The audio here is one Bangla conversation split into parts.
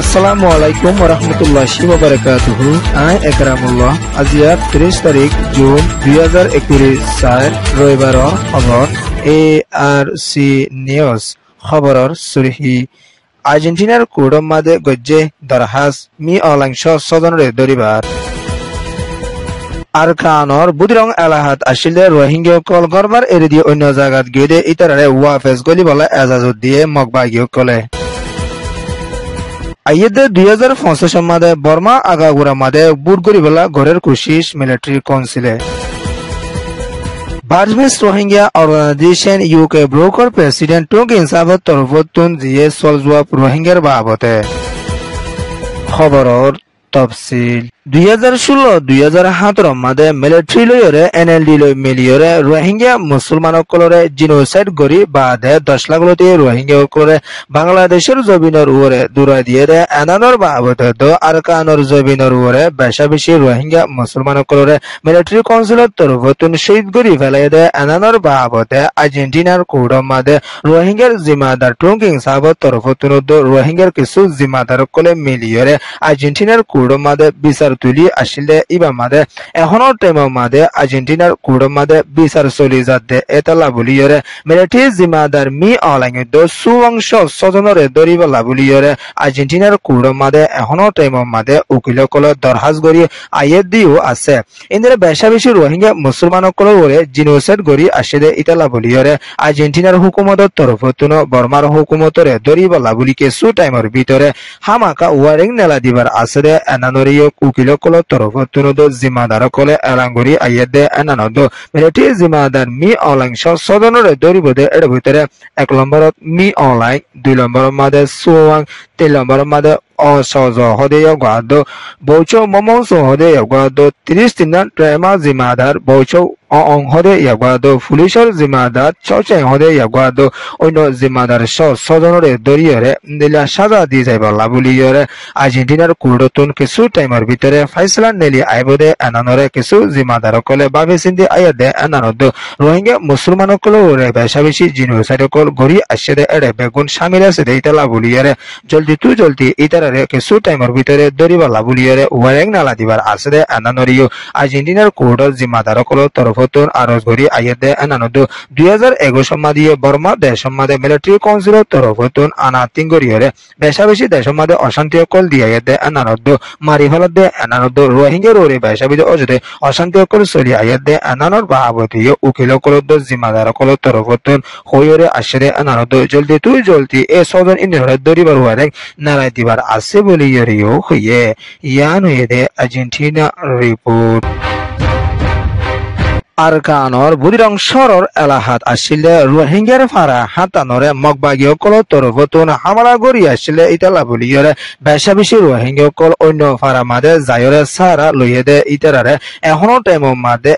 আসসালামু আলাইকুম ওরহমতুল্লাহি ওয়াবারাকাতুহু। আই একরামুল্লাহ। আজিয়া 30 তারিখ জুন 2021 রবিবার খবর ARC নিউজ খবরর সুরহি আর্জেন্টিনার কুড়ম মাদে গজ্জে দরহাস মি অলাংশ সদনরে দরিবার আরকানর বুদিরং এলাহাত আসিলে রোহিঙ্গা কল গরবার এরি দিয়ে অন্য জায়গাত গিয়ে ইতারারে ওয়াফেজ গলি বলে এজাজত দিয়ে মগবাগিও কলে আইয়েদে 2050 মাদে বর্মা আগাগুড়া মাদে বুট গরিবলা ঘরের কোশিশ মিলিটারি কাউন্সিলে বার্মিজ রোহিঙ্গা অর্গানাইজেশন ইউকে ব্রোকার প্রেসিডেন্ট টুক ইনসাফত তরফতুন জিয়ে সলজওয়াব রোহিঙ্গার বাবতে খবরর তফসিল 2016-2017 মাদে মিলিটারি লয়রে NLD লয় মিলিয়রে রোহিঙ্গা মুসলমানসকলরে জিনোসাইড গরি বাদে 10 লাখ লতি রোহিঙ্গাসকলরে বাংলাদেশের জমিনের উপরে দূরাই দিয়ে দে এনানর বাবতে দ আরকানর জমিনের উপরে বেশা বেশি রোহিঙ্গা মুসলমানসকলরে মিলিটারি কাউন্সিলত তরফতুন শহীদ গরি ফেলাই দে এনানর বাবতে আর্জেন্টিনার কোডম মাদে রোহিঙ্গার জিম্মাদার টুঙ্কিং সাবত তরফতুন রোহিঙ্গার কিছু জিম্মাদার কলে মিলিয়রে আর্জেন্টিনার কোডম মাদে বিচার তুলি আসলে ইবা মাদে এখনো টাইম মাদে আর্জেন্টিনার কুড়ম মাদে বিচার চলি যাতে এতলা বলিয়রে মিলিটারি জিম্মাদার মি অলাঙ্গিত সুবংশ সজনরে দরিবলা বলিয়রে আর্জেন্টিনার কুড়ম মাদে এখনো টাইম মাদে উকিল কল দরহাজ গড়ি আইয়ে দিও আছে ইন্দ্রে বেশা বেশি রোহিঙ্গা মুসলমানসকলৰ ওরে জিনোসাইড গড়ি আসলে ইতালা বলিয়রে আর্জেন্টিনার হুকুমতর তরফতুন বর্মার হুকুমতরে দরিবলা বলি কিছু টাইমের ভিতরে হামাকা ওয়ারিং নেলা দিবার আছে দে এনানরিয় উকিল কল তরফতুন জিম্মাদার কলে এলাঙ্গুরি আইয়েদে এনানদ মিলিটারি জিম্মাদার মি অলাংশ সদনরে দরিবদে এর ভিতরে 1 নম্বরত মি অলাইং 2 নম্বর মাদে সুয়াং 3 নম্বর মাদে অসজ হদে গাদ বৌচো মমংস হদে গাদ 30 দিন ট্রেমা জিম্মাদার বৌচো অং হদে ইয়াগাদ পুলিশের জিম্মাদার চচেং হদে ইয়াগাদ অন্য জিম্মাদার সজনরে দরিয়রে দিলা সাজা দি যাইবলা বলিয়রে আর্জেন্টিনার কুড়তুন কিছু টাইমের ভিতরে ফাইসলা নেলি আইবদে এনানরে কিছু জিম্মাদার কলে বাবে চিন্তি আইয়াদে এনানদ রোহিঙ্গা মুসলমানসকলরে বেশা বেশি জিনোসাইড কল গড়ি আসে দে এড়ে বেগুন সামিল আছে দে ইতালা বলিয়রে জলদি ইতারারে কিছু টাইমের ভিতরে দরিবালা বলিয়রে ওয়ারেং নালা দিবার আছে দে এনানরিও আর্জেন্টিনার কুড়র জিম্মাদার কল তরফতুন আরজ গড়ি আইয়াদে এনানদ 2021 মাদিয়ে বর্মা দেশ মাদে মিলিটারি কাউন্সিলের তরফতুন আনা তিঙ্গরিয়রে বেশা বেশি দেশ মাদে অশান্তি কল দিয়ে আইয়াদে এনানদ মারি ফেলত দে এনানদ রোহিঙ্গার ওরে বেশা বেশি অজদে অশান্তি কল চলি আইয়াদে এনানর বাবতীয় উকিল কলদ জিম্মাদার কল তরফতুন হইরে আসে দে এনানদ জলদি এ সজন ইন্দ্রে দরিবার ওয়ারেং নারাই দিবার আছে বলি ইয়রিও হইয়ে ইয়ান হয়ে দে আর্জেন্টিনা রিপোর্ট আরকানর বুদিরং শহর এলাহাত আসিলে রোহিঙ্গার ফারা হাতানরে মগবাগীয় কল তরফতুন হামলা গড়ি আসিলে ইতালা বলিয়রে বেশা বেশি রোহিঙ্গা কল অন্য ফারা মাদে যায়রে সারা লইয়ে দে ইতারারে এখনো টাইম মাদে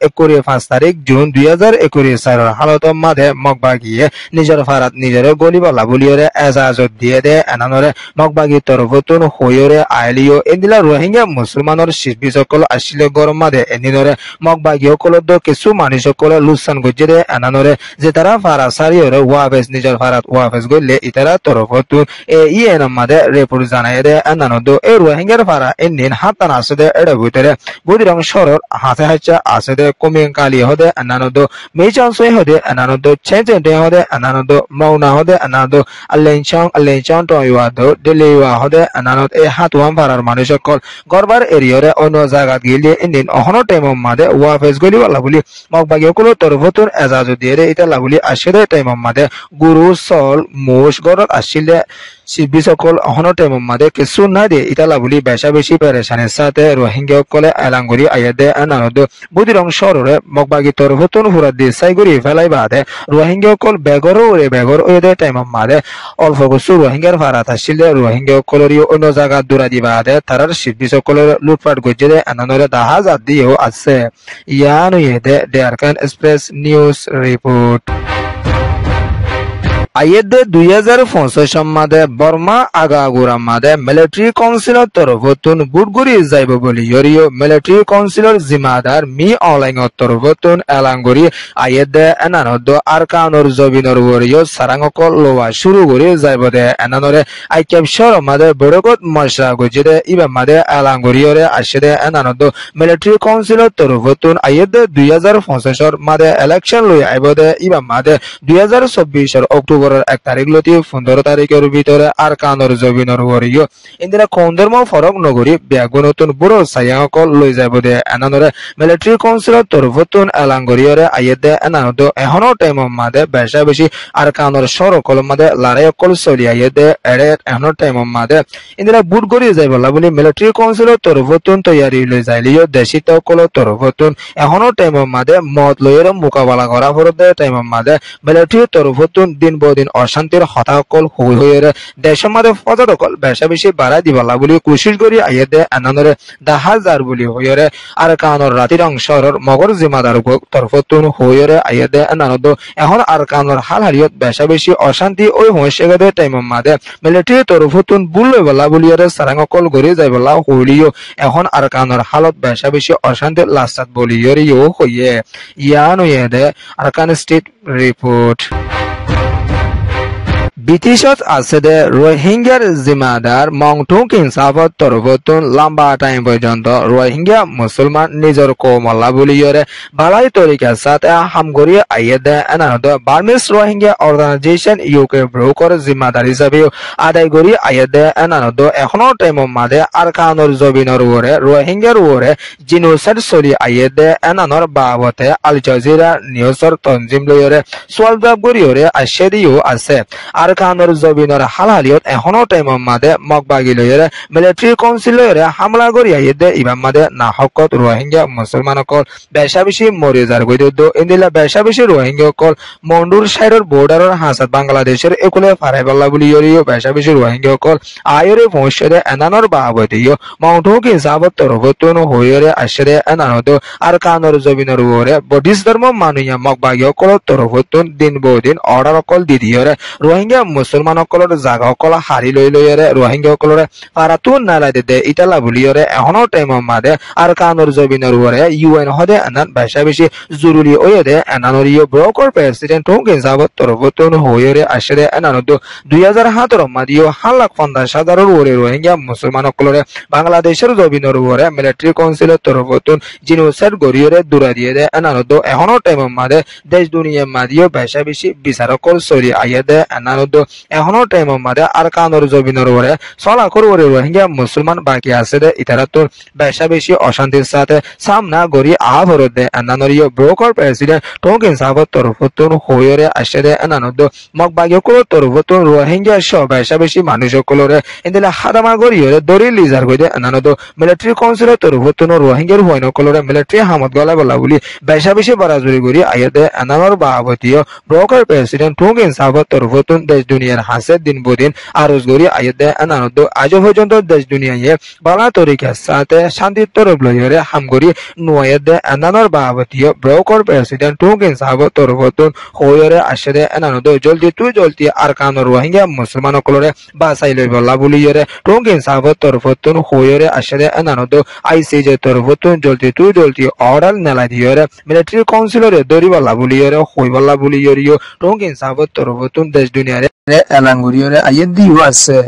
5 তারিখ জুন 2021 হালত মাদে মগবাগিয়ে নিজের ফারাত নিজের গলিবলা বলিয়রে এজাজত দিয়ে দে এনানরে মগবাগী তরফতুন হইরে আইলিও এদিলা রোহিঙ্গা মুসলমানের শিল্পী সকল আসিলে গরম মাদে এদিনরে মগবাগীয় কলদ কিছু মানুষ সকলে লুসান গজ্জে দে এনানরে যে তারা ফারা সারিয়রে ওয়াফেজ নিজের ফারাত ওয়াফেজ গইলে ইতারা তরফতুন ইএন মাদে রিপোর্ট জানাই দে এনানদ এই রোহিঙ্গার ফারা এদিন হাতান আছে দে এর ভিতরে বুদিরং শহর হাতে হাচা আছে দে কমিং কালি হদে এনানদ মেচান সই হদে এনানদ চেঞ্চে হদে এনানদ মাউনা হদে এনানদ আলেনচাং তো ইওয়াদ দিলিওয়া হদে এনানদ এই হাতওয়াম ফারার মানুষ সকল গরবার এরিয়রে অন্য জায়গা গিলে এদিন অহনো টাইম মাদে ওয়াফেজ গলিওয়ালা বলি মগবাগীয় কল তরফতুন এজাজত দিয়ে দে ইতালা বলি আসে দে টাইম মাদে গুরু সল মোষ গরত আসিলে শিল্পী সকল অহনো টাইম মাদে কিছু নাই দে ইতালা বলি বেশা বেশি পেরেশানির সাথে রোহিঙ্গা কলে এলাঙ্গুরি আইয়া দে এনানদ বুদিরং শহরে মগবাগী তরফতুন হুরা দিয়ে সাইগুড়ি ফেলাই বাদে রোহিঙ্গা কল বেগর ওয়ে দে টাইম মাদে অল্প কিছু রোহিঙ্গার ফারাত আসিলে রোহিঙ্গা কলরিও অন্য জায়গা দূরা দিবা দে তারার শিল্পী সকলের লুটপাট গজ্জে দে এনানরে দাহাজ দিয়েও আছে ইয়ান হয়ে দে আরকান এক্সপ্রেস নিউজ রিপোর্ট আইয়েদে 2025 মাদে বর্মা আগাগুড়া মাদে মিলিটারি কাউন্সিলর তরফতুন বুটগুড়ি যাইব বলি ইয়রিও মিলিটারি কাউন্সিলর জিমাদার মি অনলাইন তরফতুন এলাঙ্গুড়ি আইয়েদে এনানদ আরকানর জবিনর ওরিও সারাঙ্গকল লোয়া শুরু করে যাইব দে এনানরে আইকেপশর মাদে বড়কত মশা গজিদে ইবা মাদে এলাঙ্গুড়িয়রে আসেদে এনানদ মিলিটারি কাউন্সিলর তরফতুন আইয়েদে 2025 মাদে ইলেকশন লই আইবদে ইবা মাদে 2024 অক্টোবরের 1 তারিখ লতি 15 তারিখের ভিতরে আরকানর জবিনর ওরিও ইন্দিরা কোন ধর্ম ফরক নগরী ব্যাগুনতুন বুড়ো সায়াকল লই যাইব দে এনানরে মিলিটারি কাউন্সিলর তরফতুন এলাঙ্গুড়িয়রে আইয়েদে এনানদ এহনো টাইম মাদে বেশা বেশি আরকানর সরকল মাদে লারায়কল চলি আইয়েদে এড়ে এহনো টাইম মাদে ইন্দিরা বুট গড়ি যাইবলা বলি মিলিটারি কাউন্সিলর তরফতুন তৈয়ারি লই যাইলিও দেশিত কল তরফতুন এহনো টাইম মাদে মত লইয়ের মোকাবেলা করা ফরদে টাইম মাদে মিলিটারি তরফতুন দিন বদিন অশান্তির হতাকল হই হইরে দেশের মাদে ফজাদকল বেশা বেশি বাড়াই দিবলা বলি কোশিশ করি আইয়েদে এনানরে দাহাজার বলি হইরে আরকানর রাতির অংশর মগর জিমাদার তরফতুন হইরে আইয়েদে এনানদ এখন আরকানর হাল হারিয়ত বেশা বেশি অশান্তি ওই হইসেগদে টাইম মাদে মিলিটারি তরফতুন বুলই বলা বলিয়রে সারাঙ্গকল গড়ি যাইবলা হইলিও এখন আরকানর হালত বেশা বেশি অশান্তি লাস্তাত বলিয়রিও হইয়ে ইয়ান হইয়েদে আরকান স্টেট রিপোর্ট ব্রিটিশত আছে দে রোহিঙ্গার জিম্মাদার মংটুং কিনসাফত তরফতুন লম্বা টাইম পর্যন্ত রোহিঙ্গা মুসলমান নিজের কৌমল্লা বলিয়রে বালাই তরিকার সাথে হামগরি আইয়েদে এনানদ বার্মিস রোহিঙ্গা অর্গানাইজেশন ইউকে ব্রোকর জিম্মাদার হিসাবেও আদায় করি আইয়েদে এনানদ এখনো টাইম মাদে আরকানর জবিনর ওরে রোহিঙ্গার ওরে জিনোসাইড চলি আইয়েদে এনানর বাবতে আল জাজিরা নিউজর তনজিম লইরে সোয়ালদাব করিয়রে আশেদিও আছে আরকানর জবিনর হালহালিয়ত এখনো টাইম মাদে মগবাগি লইরে মিলিটারি কাউন্সিল লইরে হামলা করি আইয়েদে ইবাম মাদে নাহকত রোহিঙ্গা মুসলমানকল বেশা বেশি মরে যার গইদ ইন্দিলা বেশা বেশি রোহিঙ্গাকল মন্ডুর সাইডর বর্ডারের হাসাত বাংলাদেশের একুলে ফারাইবাল্লা বলি ইয়রিও বেশা বেশি রোহিঙ্গাকল আয়রে পৌঁছরে এনানর বাবদিও মাউন্টুক হিসাবত তরফতুন হইরে আসরে এনানদ আরকানর জবিনর ওরে বডিস ধর্ম মানুয়া মগবাগিকল তরফতুন দিন বদিন অর্ডার কল দিদিয়রে রোহিঙ্গা মুসলমানসকলৰ জাগাসকল হাৰি লৈ লৈৰে রোহিঙ্গাসকলৰে পাৰাতুন নালাই দে ইটালা বুলিয়ৰে এখনো টাইম মাদে আরকানর জবিনর ওরে ইউএন হদে আনান বেশা বেশি জরুরি ওয়েদে এনানরিও ব্রোকর প্রেসিডেন্ট হুং হিসাবত তরফতুন হইরে আসরে এনানদ 2007 মাদিও 1,50,000 ওরে রোহিঙ্গা মুসলমানসকলৰে বাংলাদেশের জবিনর ওরে মিলিটারি কাউন্সিলের তরফতুন জিনোসাইড গরিয়রে দূরা দিয়ে দে এনানদ এখনো টাইম মাদে দেশ দুনিয়া মাদিও বেশা বেশি বিচারকল চলি আইয়েদে এনানদ এখনো টাইম মাদে আরকানর জবিনর ওরে সলাকর ওরে রোহিঙ্গা মুসলমান বাকি আছে দে ইতারাতুন বেশা বেশি অশান্তির সাথে সামনা গড়ি আভরত দে এনানরিও ব্রোকর প্রেসিডেন্ট টোকিন সাবত তরফতুন হইরে আসে এনানদ মগবাগিকল তরফতুন রোহিঙ্গা সহ বেশা বেশি মানুষসকলরে ইন্দিলা হাদামা গড়িয়রে দরি লিজার গইদে এনানদ মিলিটারি কাউন্সিলের তরফতুন রোহিঙ্গার হইনকলরে মিলিটারি হামত গলা বলা বলি বেশা বেশি বারাজুরি গড়ি আইয়েদে এনানর বাবতীয় ব্রোকর প্রেসিডেন্ট টোকিন সাবত তরফতুন দেশ দুনিয়ার হাসে দিন বদিন আরজ গড়ি আইয়েদে এনানদ আজ পর্যন্ত দেশ দুনিয়ায় বালা তরিকার সাথে শান্তি তরফ লইরে হামগরি নুয়ায়েদে এনানর বাবতীয় ব্রোকর প্রেসিডেন্ট টোকিন সাবত তরফতুন হইরে আসে এনানদ জলদি আরকানর রোহিঙ্গা মুসলমানসকলরে বাঁচাই লই বলা বলিয়রে টোকিন সাবত তরফতুন হইরে আসে এনানদ আইসিজে তরফতুন জলদি অর্ডার নেলা দিয়রে মিলিটারি কাউন্সিলরে দরি বলা বলিয়রে হই বলা বলিয়রিও টোকিন সাবত তরফতুন দেশ দুনিয়ারে এলাঙ্গুরিয়রে আইয়েদ দিও আছে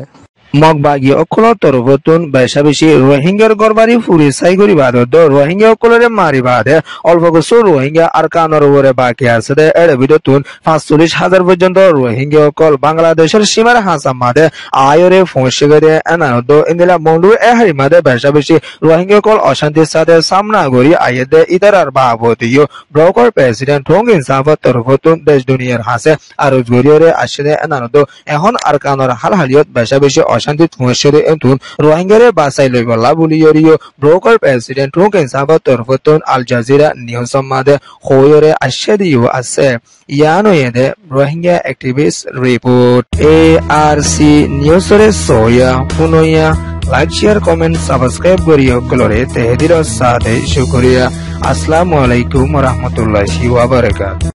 মগবাগি অকলৰ তৰফতুন বেশা বেশি রোহিঙ্গার গড়বাড়ি ফুরি চাই করি বাদত রোহিঙ্গা অকলরে মারি বাদে অল্প কিছু রোহিঙ্গা আরকানর ওরে বাকি আছে দে এর ভিতরতুন 45,000 পর্যন্ত রোহিঙ্গা অকল বাংলাদেশের সীমার হাসা মাদে আয়রে পৌঁছে গেছে এনানদ ইন্দিলা মন্ডুর এহারি মাদে বেশা বেশি রোহিঙ্গা অকল অশান্তির সাথে সামনা করি আইয়েদে ইতারার বাবতীয় ব্রোকর প্রেসিডেন্ট হুং ইনসাফত তরফতুন দেশ দুনিয়ার হাসে আর গড়িয়রে আসে এনানদ এখন আরকানর হাল হালিয়ত বেশা বেশি অশান্তি পৌঁছরে এতুন রোহিঙ্গারে বাঁচাই লই বলা বলিয়রিও ব্রোকর প্রেসিডেন্ট হুং ইনসাফত তরফতুন আল জাজিরা নিউজ মাদে হইরে আসে দিও আছে ইয়ান হইদে রোহিঙ্গা অ্যাক্টিভিস্ট রিপোর্ট ARC নিউজরে সোয়া পুনয়া লাইক শেয়ার কমেন্ট সাবস্ক্রাইব করিও কলরে তেহদির সাথে শুকরিয়া আসসালামু আলাইকুম ওয়া রাহমাতুল্লাহি ওয়া বারাকাতুহু।